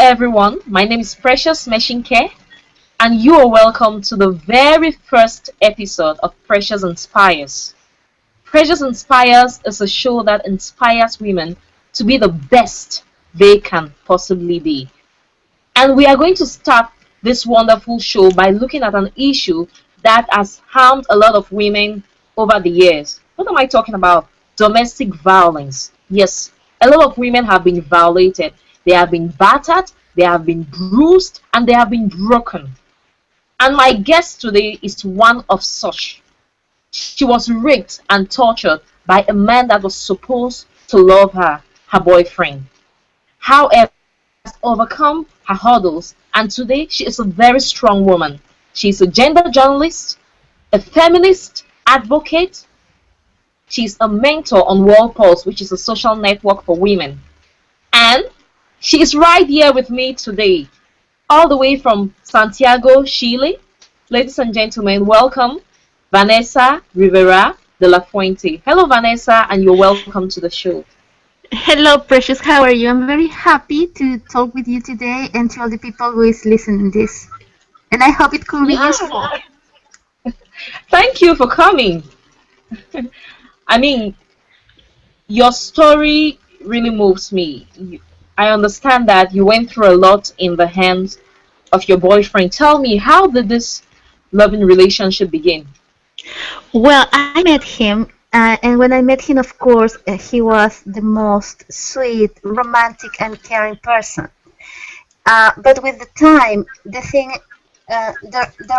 everyone. My name is Precious Meshinke, and you are welcome to the very first episode of Precious Inspires. Precious Inspires is a show that inspires women to be the best they can possibly be. And we are going to start this wonderful show by looking at an issue that has harmed a lot of women over the years. What am I talking about? Domestic violence. Yes, a lot of women have been violated. They have been battered, they have been bruised, and they have been broken. And my guest today is one of such. She was raped and tortured by a man that was supposed to love her, her boyfriend. However, has overcome her hurdles, and today she is a very strong woman. She is a gender journalist, a feminist advocate. She's a mentor on World Pulse, which is a social network for women. And she is right here with me today, all the way from Santiago, Chile. Ladies and gentlemen, welcome Vanessa Rivera de la Fuente. Hello, Vanessa, and you're welcome to the show. Hello, Precious. How are you? I'm very happy to talk with you today and to all the people who is listening this. And I hope it could be useful. Thank you for coming. I mean, your story really moves me. I understand that you went through a lot in the hands of your boyfriend. Tell me, how did this loving relationship begin? Well, I met him, and when I met him, of course, he was the most sweet, romantic, and caring person. But with the time, the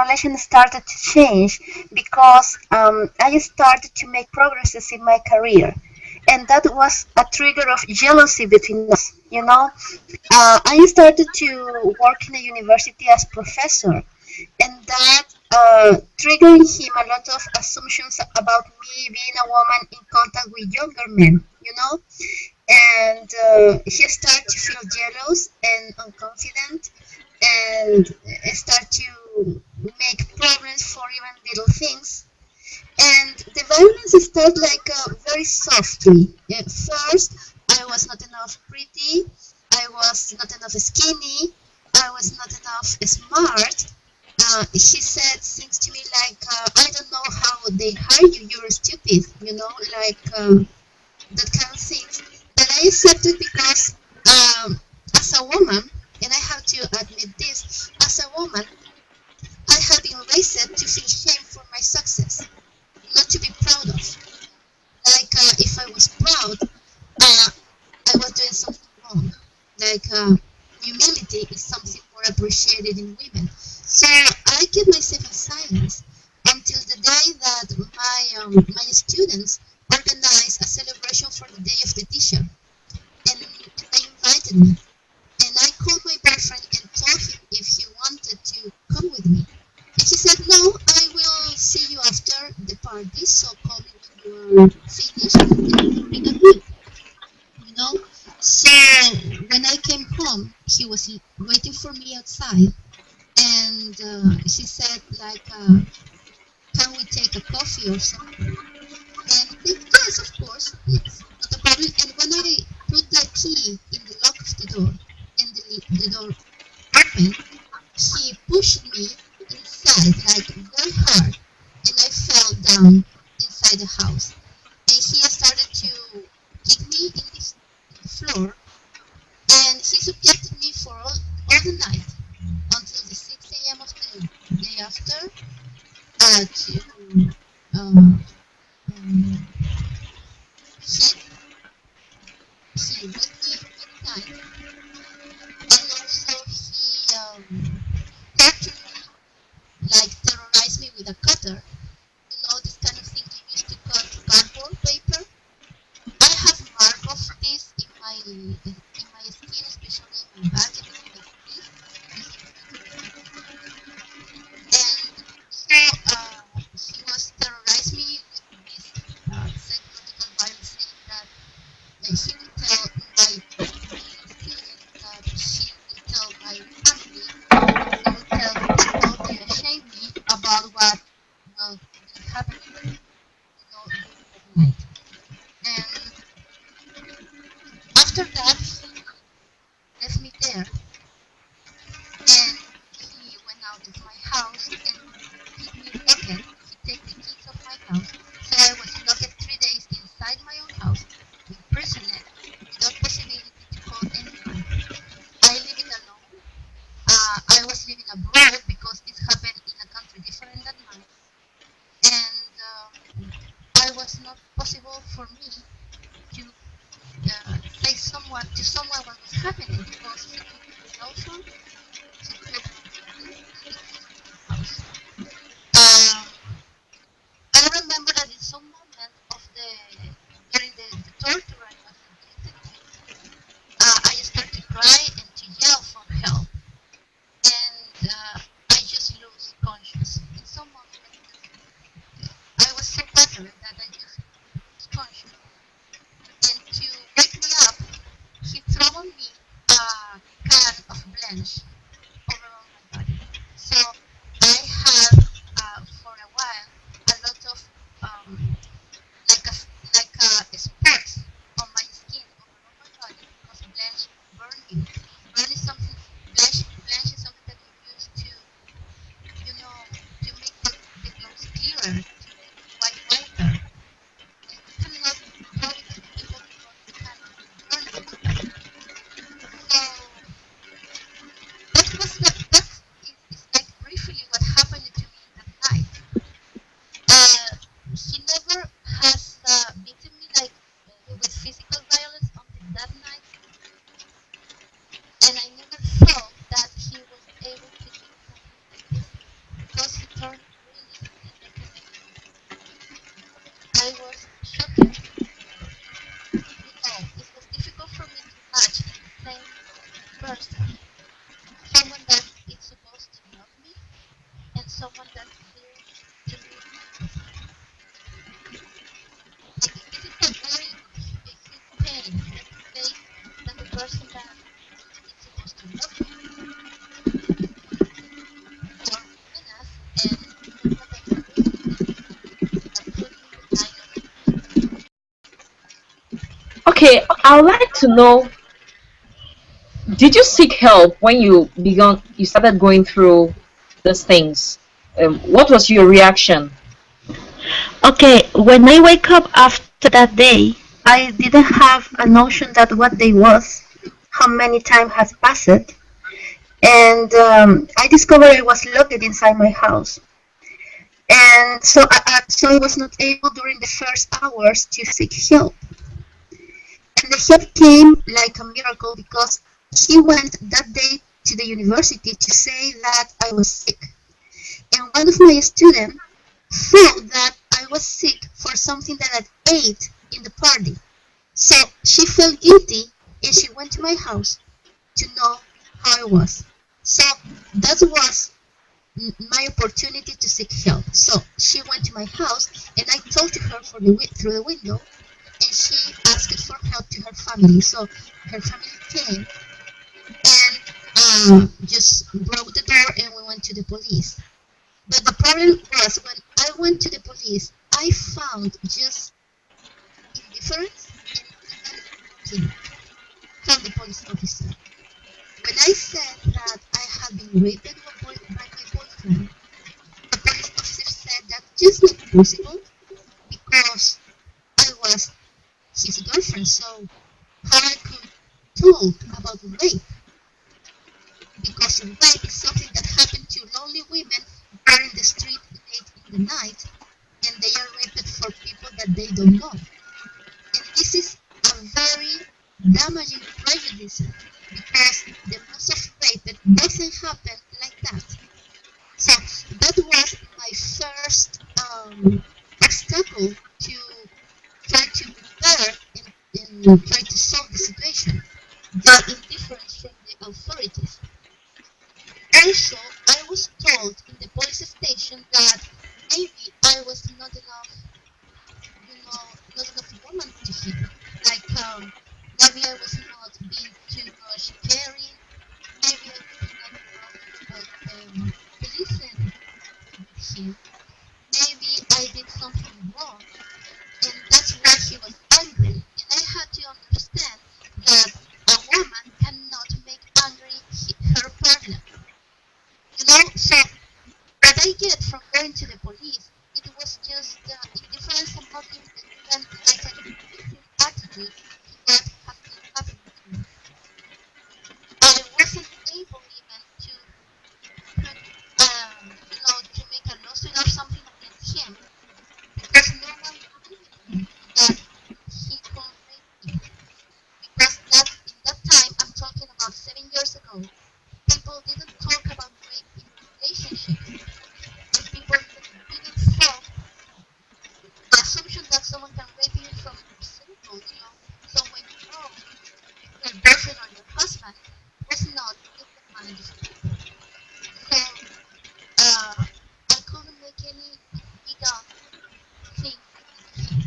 relation started to change because I started to make progresses in my career. And that was a trigger of jealousy between us, you know. I started to work in a university as professor, and that triggered him a lot of assumptions about me being a woman in contact with younger men, you know. And he started to feel jealous and unconfident, and start to make problems for even little things. And the violence started like very softly. At first, I was not enough pretty, I was not enough skinny, I was not enough smart. He said things to me like, I don't know how they hire you, you're stupid, you know, like that kind of things. That I accepted because as a woman, and I have to admit this, as a woman, I have been raised to feel shame for my success, not to be proud of. Like if I was proud, I was doing something wrong. Like humility is something more appreciated in women. So I kept myself in silence until the day that my students organized a celebration for the day of the teacher, and they invited me. And I called my boyfriend and told him if he wanted to come with me. And he said, no, I will see you after the party, so call me when you're finished and bring a meal, you know? So when I came home, he was waiting for me outside, and he said, like, can we take a coffee or something? And I said, yes, of course, it's not a problem. And when I put the key in the lock of the door, and the door opened, he pushed me inside like very hard, and I fell down inside the house. And he started to kick me in the floor, and he subjected me for all the night until the 6 a.m. of the day after to um, um, hit. He whipped me many times, and also he tortured me, like terrorized me with a cutter. You know, this kind of thing you use to cut cardboard paper. I have marks of this in my skin, especially in my back and in my face. And so he was terrorized me with this psychological violence thing that he would tell my students, that she would tell my family, he would tell people they shame me about what, well, out of my house and keep me locked. He take the keys of my house, so I was locked 3 days inside my own house, imprisoned, without possibility to call anyone. I living alone. I was living abroad because this happened in a country different than mine, and I was not possible for me to say someone to someone what was happening because he took the cell phone, he took the keys of my house. Um, I remember that in some moment of the during the torture I was subjected to, I started to cry and to yell for help, and I just lose conscious. In some moment, I was so battered that I just lost conscious. And to wake me up, he threw on me a can of blanch over all my body. So I had for a while a lot of like a spots on my skin over all my body because blanch burn you. Burn is something blanch is something that you use to to make the clothes clearer, to make it whiter. And you cannot tell it to people because it can burn you. So that is like briefly what happened to me that night. He never has beaten me like with physical violence until that night, and I never thought that he was able to do something like this because he turned really, really against me. I was shocked. It was difficult for me to match in the same person someone that is supposed to love me and someone that feels to me. This is a very huge pain that you face that the person that is supposed to love you or menace and do whatever put you in the line of Okay, I would like to know, did you seek help when you started going through these things? What was your reaction? Okay, when I wake up after that day, I didn't have a notion that what day was, how many time has passed, and I discovered I was locked inside my house, and so I was not able during the first hours to seek help, and the help came like a miracle because he went that day to the university to say that I was sick, and one of my students thought that I was sick for something that I ate in the party. So she felt guilty and she went to my house to know how I was. So that was my opportunity to seek help. So she went to my house and I talked to her through the window and she asked for help to her family. So her family came and just broke the door and we went to the police. But the problem was when I went to the police, I found just indifference and even from the police officer. When I said that I had been raped by my boyfriend, the police officer said that just not possible because I was his girlfriend, so how I could talk about rape? Because rape is something that happened to lonely women who are in the street late in the night and they are raped for people that they don't know. And this is a very damaging prejudice because the most of rape doesn't happen like that. So that was my first obstacle to try to prepare and try to solve the situation. The indifference from the authorities. Also, I was told in the police station that maybe I was not enough, not enough woman to him. Like, maybe I was not being too much caring. Maybe I was not enough to listen with him. Maybe I did something wrong, and that's why he was angry. And I had to understand that a woman cannot make angry her partner. So went to the police, it was just indifference and not even like a different attitude to what has been happening to me. I wasn't able even to put, to make a lawsuit or something against him because no one believed him that he could rape me. Because in that time, I'm talking about 7 years ago, people didn't talk about rape in relationships, and people didn't thought the assumption that someone can rape you from your single, so when you know your boyfriend or your husband was not in the mind of people. So I couldn't make any legal thing against him.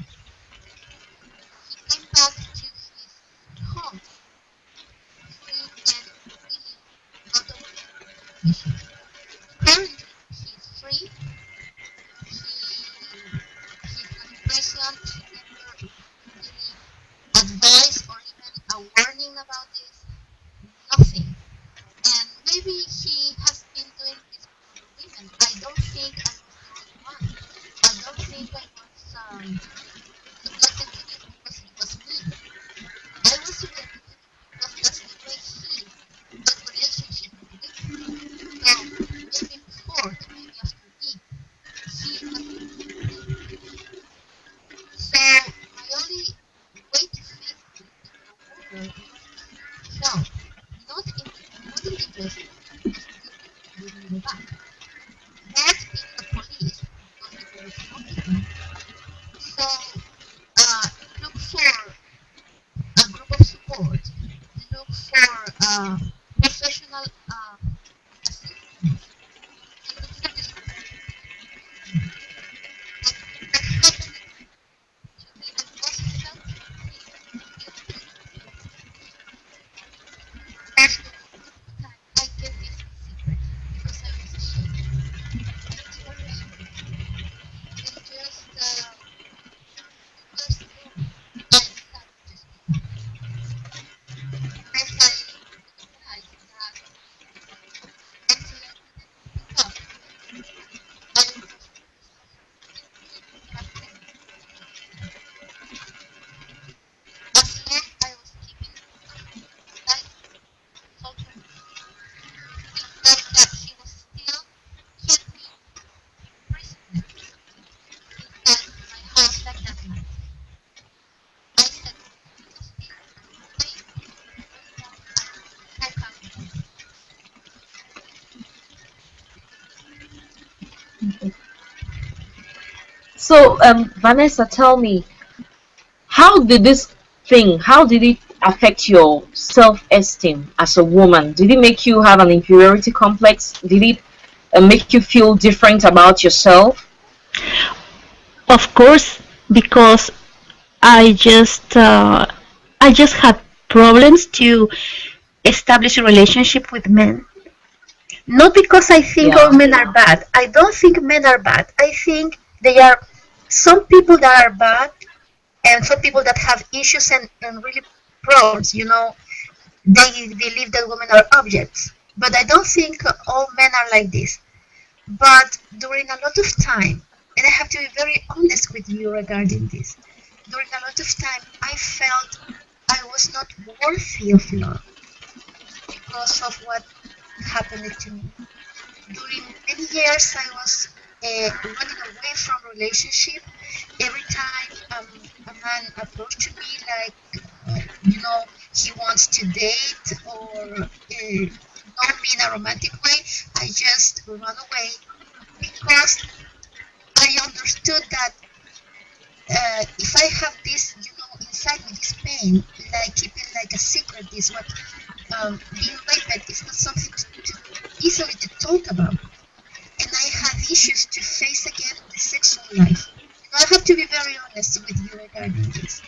He came back to his home free and really out of the situation. Currently, he's free. He's not in prison. He never received any advice or even a warning about this. Nothing. And maybe he has been doing this with other women. I don't think I was the only one. I don't think I was subjected to this because it was me. I was subjected to this because that's the way he does relationship with women. So maybe before and maybe after me, he has been doing the same. So my only way to fix this and go forward was to seek help, not in the justice because they would give me back, not in the police because they were responsible. So look for a group of support, look for professional assistance, and look for the support that helps me to be the most healthy thing in the most of the time I kept this in secret because I was ashamed. I was very ashamed. And just years ago, I decided to speak up because I realized that until I didn't speak up, I was still having as long I was keeping silent, talking with him, it felt that he was still kept me prisoner inside my house like that night. I said nothing, stayed very long until he broke out again. So, Vanessa, tell me, how did it affect your self-esteem as a woman? Did it make you have an inferiority complex? Did it make you feel different about yourself? Of course, because I just uh, I just had problems to establish a relationship with men. Not because I think all Yeah. men are bad. I don't think men are bad. I think they are some people that are bad and some people that have issues and really problems. They believe that women are objects. But I don't think all men are like this. But during a lot of time, and I have to be very honest with you regarding this, during a lot of time, I felt I was not worthy of love because of what happened to me. During many years, I was running away from relationship. Every time a man approached me, like, he wants to date or not me in a romantic way, I just run away because I understood that if I have this, inside me, this pain, like keeping like a secret, this what being raped is not something to easily to talk about. And I had issues to face again in the sexual life. I have to be very honest with you regarding this.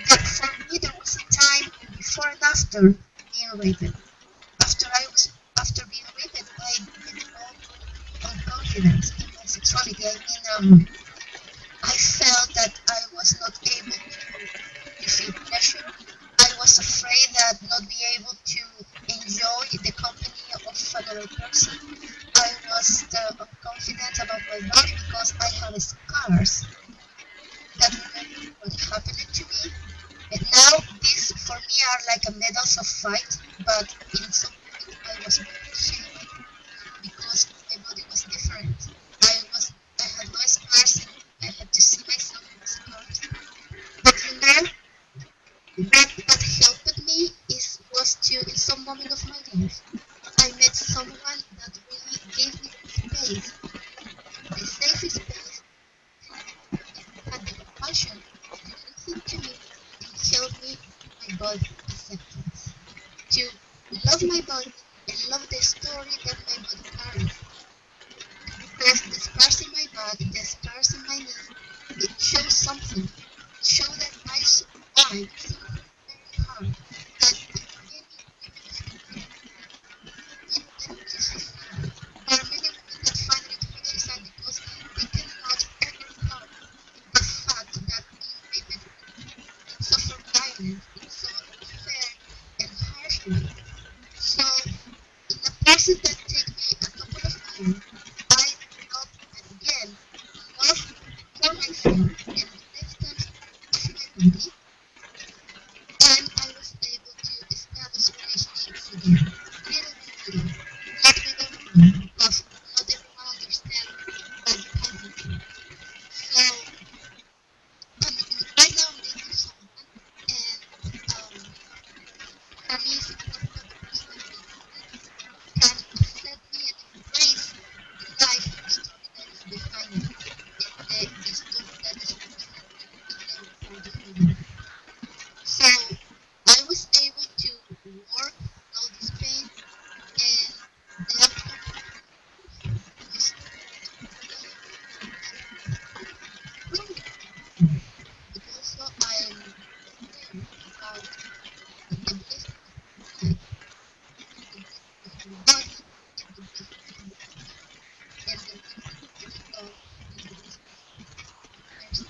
But for me, there was a time before and after being raped. After being raped, I developed confidence in my sexuality. I felt that I was not able to feel pleasure. I was afraid that not be able to enjoy the company of another person. I was unconfident about my body scars that remember what happened to me. And now these for me are like a medals of fight, but in some point I was very ashamed because my body was different. I had no scars and I had to see myself with scars. But you know, what helped me was to in some moment of my life I met someone that really gave me space, the safe space, and the compassion to listen to me and help me with my body acceptance. To love my body and love the story that my body carries. Because the scars in my back, the scars in my knee, it shows something. It shows that I survived something very hard. That many women of today find it easy. There are many women that find it easy because they cannot overcome the fact that being women it's so for violence, it's so unfair and harsh way. So in a process that took me a couple of years, I developed again love for myself and acceptance of my body, and I was able to establish relationships again, little by little, not with everyone, because not everyone understands what you have been through. So right now I'm dating someone, and for me it's important that the person I'm dating with can accept me and embrace the life story that is behind me and the story that is represented in every part of my life. So I was able to work all this pain and that opened my story to not only growing, but also I'm aware about the blessings of my life, the blessings of my body, and the blessings of my family, and the blessings of love, and the blessings of mercy,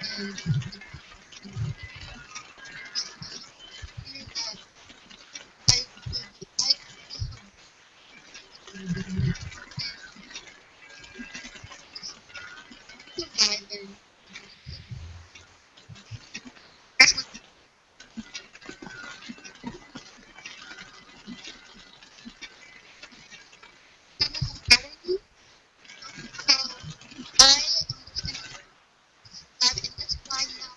and the blessings in life. So I am clear that I could not have been in the relationship and just survive and be happy. That's what kind of pattern me. So I understand that and that's why now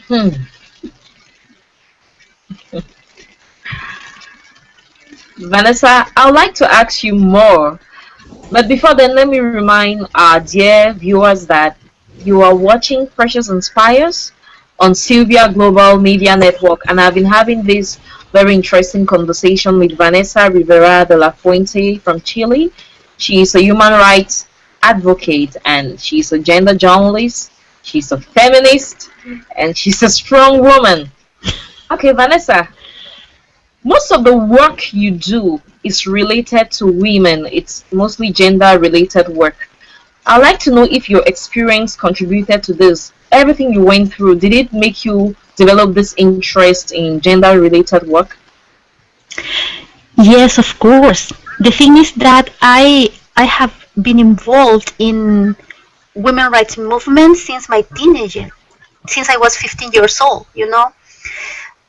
Hmm. Vanessa, I would like to ask you more. But before then, let me remind our dear viewers that you are watching Precious Inspires on Sylvia Global Media Network, and I've been having this very interesting conversation with Vanessa Rivera de la Fuente from Chile. She is a human rights advocate and she's a gender journalist, she's a feminist, and she's a strong woman. Okay, Vanessa, most of the work you do is related to women, it's mostly gender related work. I'd like to know if your experience contributed to this. Everything you went through, did it make you develop this interest in gender related work? Yes, of course. The thing is that I have been involved in women rights movement since my teenager, since I was 15 years old, you know.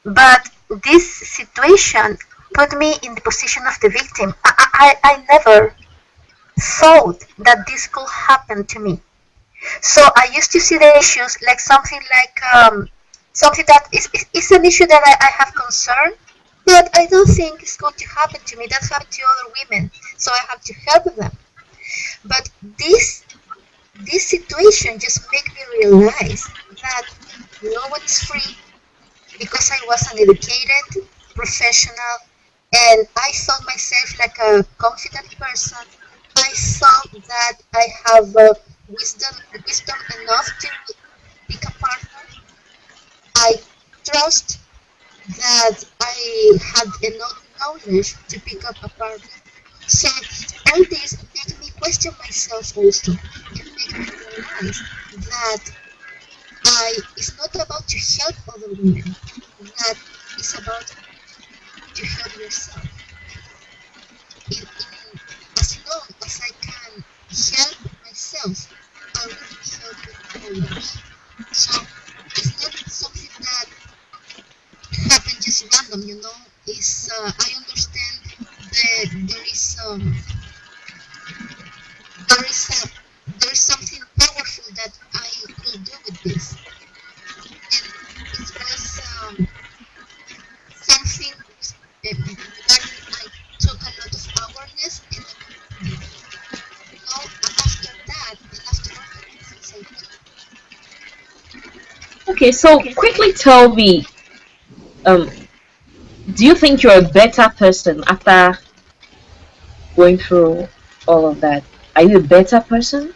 But this situation put me in the position of the victim. I never thought that this could happen to me. So I used to see the issues like something like something that is an issue that I have concern, but I don't think it's going to happen to me. That's happened to other women, so I have to help them. But this situation just made me realize that no one is free because I was an educated professional and I thought myself like a confident person. I thought that I have wisdom enough to pick a partner. I trust that I had enough knowledge to pick up a partner. So all this made me question myself also and made me realize that it's not about to help other women, that it's about to help yourself. As long as I can help myself, I will be helping others. So it's not something that happened just random, you know. It's I understand that there is something powerful that I could do with this, and it was something that I took a lot of awareness and you know, after that and after all the things I Okay, so quickly tell me, um, do you think you're a better person after going through all of that? Are you a better person?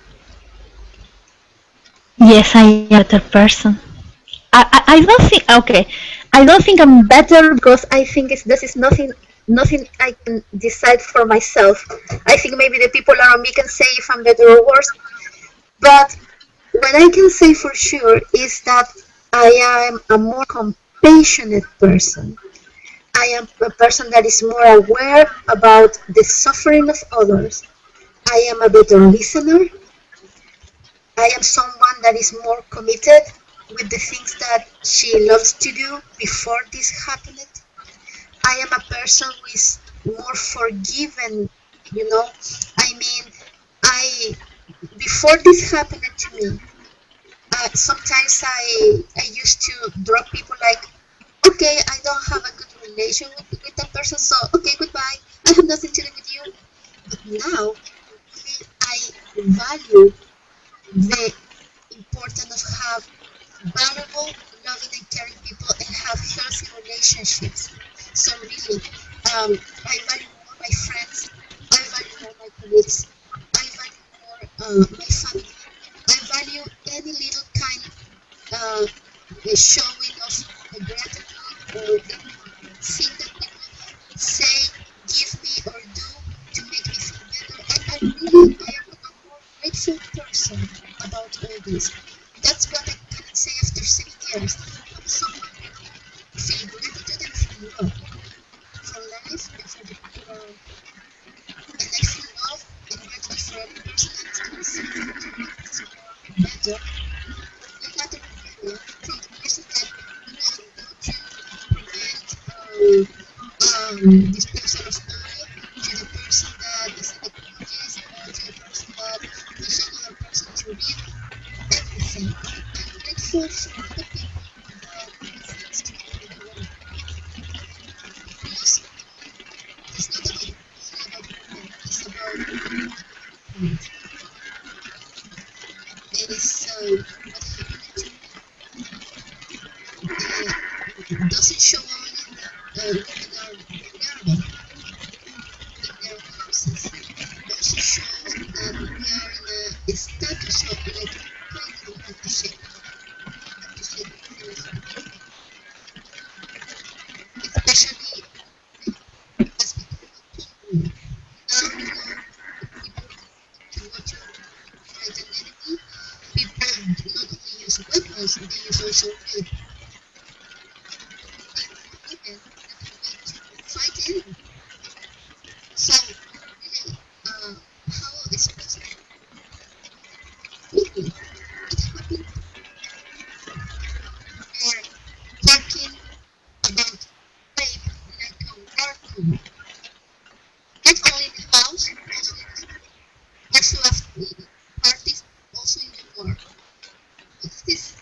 Yes, I am a better person. I don't think okay. I don't think I'm better because I think this is nothing I can decide for myself. I think maybe the people around me can say if I'm better or worse. But what I can say for sure is that I am a more compassionate person. I am a person that is more aware about the suffering of others. I am a better listener. I am someone that is more committed with the things that she loves to do before this happened. I am a person who is more forgiven, you know. I mean, I before this happened to me, sometimes I used to drop people like, okay, I don't have a good relation with that person, so okay, goodbye. I have nothing to do with you. But now, really, I value the importance of have valuable, loving, and caring people and have healthy relationships. So really, I value more my friends. I value more my colleagues. I value more my family. I value any little kind uh, showing of gratitude or anything that people say, give me or do to make me feel better. And I am a more grateful person about all this. That's what I can say after 7 years. I'm someone who feel gratitude and feel love for life and for the people around me. And I feel love and gratitude for every person that is doing something to make this world better. No matter the area, from the person that go to prevent disposal of oil, to the person that is an ecologist, or to the person that teaches another person to read everything. I'm grateful for all the people Wait. So what happened doesn't show only women are vulnerable in their houses. It also shows that we are in a status of like kind of have to shake. Have to shake seriously. Especially as we grow up to now, you know, people to watch your identity. People not only use weapons, they use also rape women that are going to fight anyone. So really, how is possible? Quickly, it happened. They're talking about rape like a war crime. Not only in the house, also in the street. Also after parties, also in the war. What's this?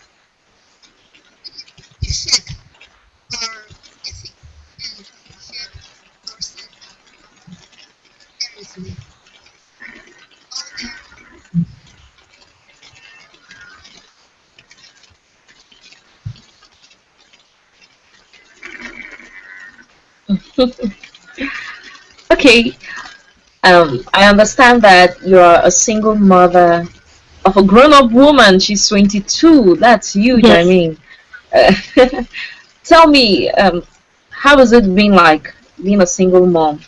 We need to check our ethic and check ourselves seriously. Are there Okay, I understand that you are a single mother of a grown-up woman. She's 22. That's huge. I Yes. mean, uh, tell me, how has it been like being a single mom?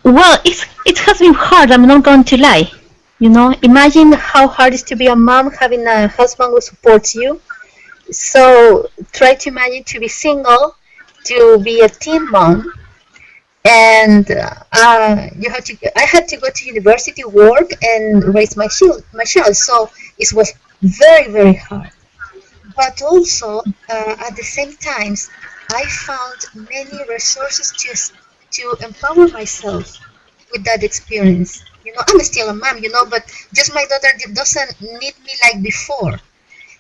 Well, it has been hard. I'm not going to lie. Imagine how hard it is to be a mom having a husband who supports you. So try to imagine to be single, to be a teen mom, and you have to. I had to go to university, work, and raise my child. So it was very very hard. But also at the same times, I found many resources to empower myself with that experience. I'm still a mom, but just my daughter doesn't need me like before.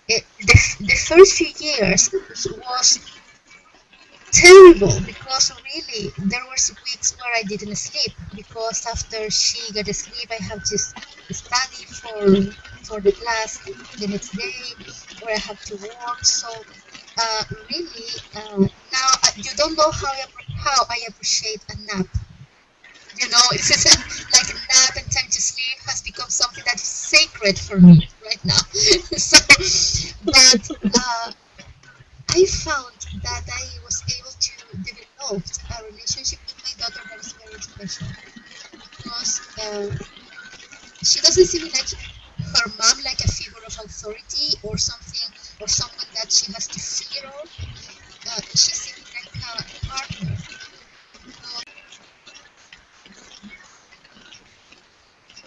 The first few years was terrible because really there was weeks where I didn't sleep because after she got asleep I have to study for the class the next day where I have to work. So really now you don't know how I appreciate a nap. It's like a nap and time to sleep has become something that is sacred for me right now. So, but I found that I was able to develop a relationship with my daughter that is very special because she doesn't see me like her mom, like a figure of authority or something or someone that she has to fear of. She sees me like a partner. So,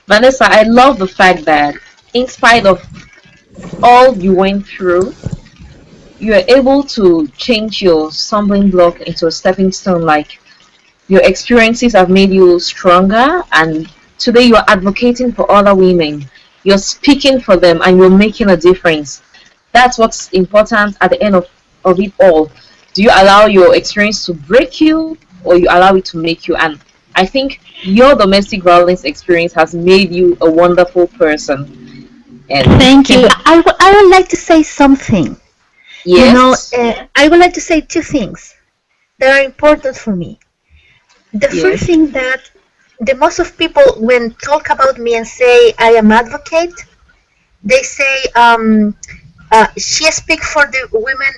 Vanessa, I love the fact that in spite of all you went through, you are able to change your stumbling block into a stepping stone. Like your experiences have made you stronger, and today you are advocating for other women. You're speaking for them, and you're making a difference. That's what's important at the end of it all. Do you allow your experience to break you, or you allow it to make you? And I think your domestic violence experience has made you a wonderful person. And Thank you. I would like to say something. yes, I would like to say two things that are important for me. The first yes. thing that the most of people when talk about me and say I am advocate, they say she speak for the women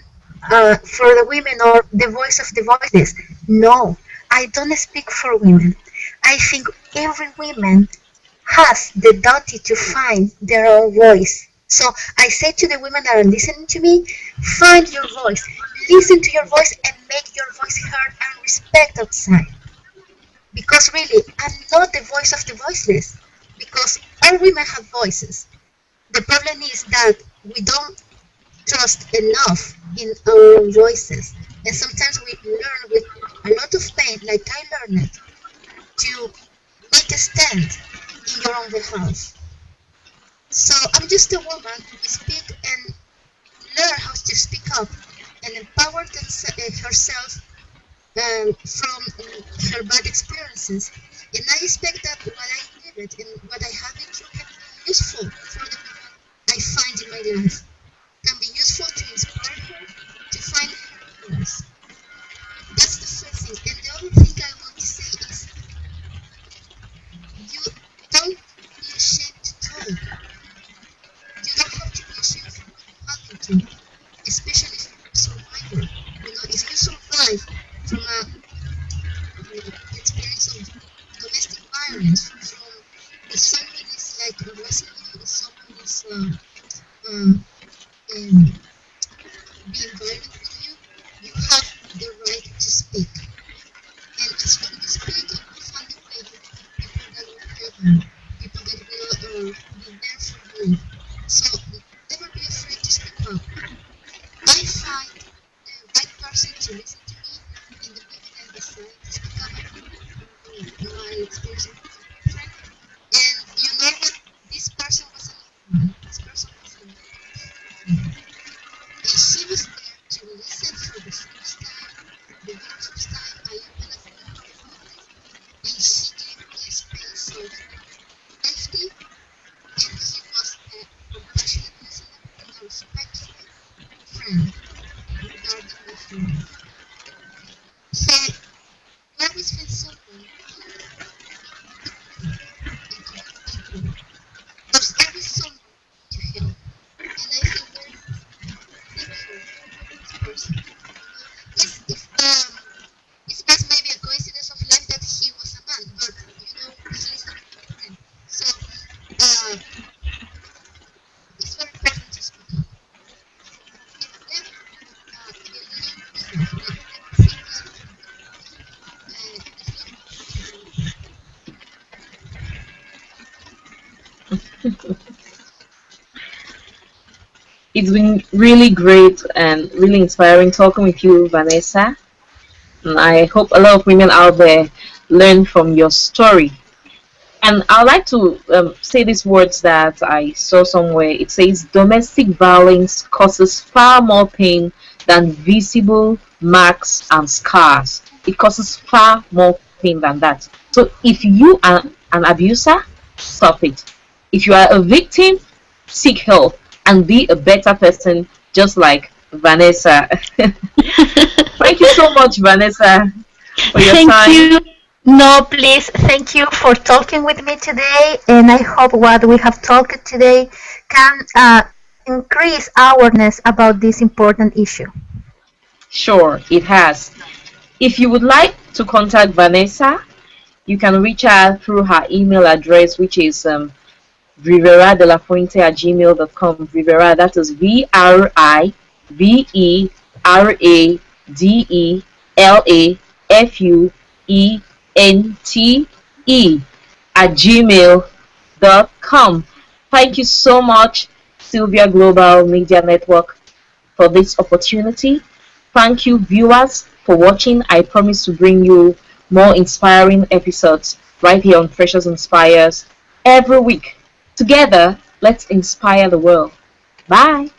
or the voice of the voiceless. No, I don't speak for women. I think every woman has the duty to find their own voice. So I say to the women that are listening to me, find your voice, listen to your voice, and make your voice heard and respect outside. Because really, I'm not the voice of the voiceless. Because all women have voices. The problem is that we don't trust enough in our own voices. And sometimes we learn with a lot of pain, like I learned, to make a stand in your own house. So I'm just a woman who speak and learn how to speak up and empower herself from her bad experiences, and I expect that what I lived and what I have been through can be useful for the people I find in my life, can be useful to inspire her to find her voice. That's the first thing. And the other thing I want to say is you don't be ashamed to talk. You don't have to be ashamed for what you have been through, especially if you're a survivor. If you survive from experience of domestic violence, from if someone is like harassing you, if someone is um, being violent with you, you have the right to speak. And as when you speak, you will find a way. You will have people that will help you, people that will be there for you. So never be afraid to speak up. I find the right person to listen to me in the moment I decide to speak up my experience with my friend. And you know what? This person was an old woman. This person was a woman. And she was there to listen for the first time, the very first time I opened up my mouth, and she gave me a space of safety, and he was a compassionate listener and a respectful friend regarding my feelings. So I always feel someone and people. There's always someone to help, and I feel very thankful for this person. It's just maybe a coincidence of life that he was a man, but he's a good friend. So it's very important to speak up. And never believe yourself. Never think that it's not possible. It's been really great and really inspiring talking with you, Vanessa. And I hope a lot of women out there learn from your story. And I'd like to say these words that I saw somewhere. It says domestic violence causes far more pain than visible marks and scars. It causes far more pain than that. So if you are an abuser, stop it. If you are a victim, seek help and be a better person, just like Vanessa. Thank you so much, Vanessa, for your Thank time. you. No, please, thank you for talking with me today. And I hope what we have talked today can increase awareness about this important issue. Sure, it has. If you would like to contact Vanessa, you can reach her through her email address, which is Rivera de la Fuente at gmail.com. Rivera, that is VRIVERADELAFUENTE at gmail.com. Thank you so much, Sylvia Global Media Network, for this opportunity. Thank you, viewers, for watching. I promise to bring you more inspiring episodes right here on Freshers Inspires every week. Together, let's inspire the world. Bye.